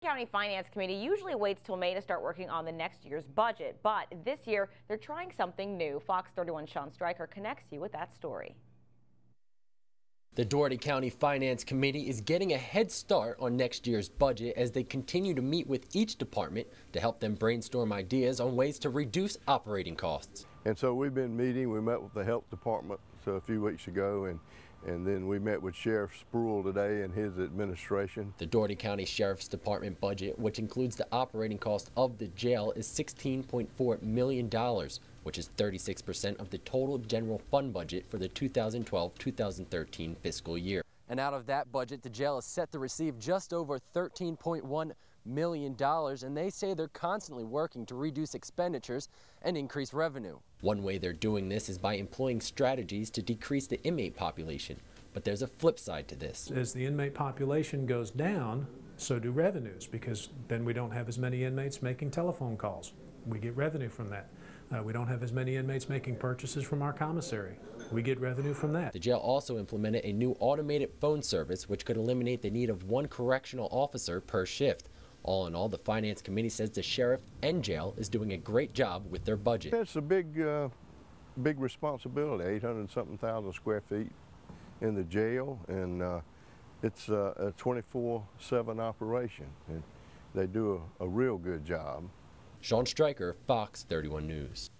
County Finance Committee usually waits till May to start working on the next year's budget, but this year they're trying something new. Fox 31's Sean Stryker connects you with that story. The Dougherty County Finance Committee is getting a head start on next year's budget as they continue to meet with each department to help them brainstorm ideas on ways to reduce operating costs. And so we've been meeting. We met with the health department a few weeks ago, and then we met with Sheriff Spruill today and his administration. The Dougherty County Sheriff's Department budget, which includes the operating cost of the jail, is $16.4 million, which is 36% of the total general fund budget for the 2012-2013 fiscal year. And out of that budget, the jail is set to receive just over $13.1 million, and they say they're constantly working to reduce expenditures and increase revenue. One way they're doing this is by employing strategies to decrease the inmate population. But there's a flip side to this. As the inmate population goes down, so do revenues, because then we don't have as many inmates making telephone calls. We get revenue from that. We don't have as many inmates making purchases from our commissary. We get revenue from that. The jail also implemented a new automated phone service which could eliminate the need of one correctional officer per shift. All in all, the Finance Committee says the sheriff and jail is doing a great job with their budget. It's a big responsibility, 800-something thousand square feet in the jail, and it's a 24/7 operation, and they do a real good job. Sean Stryker, Fox 31 News.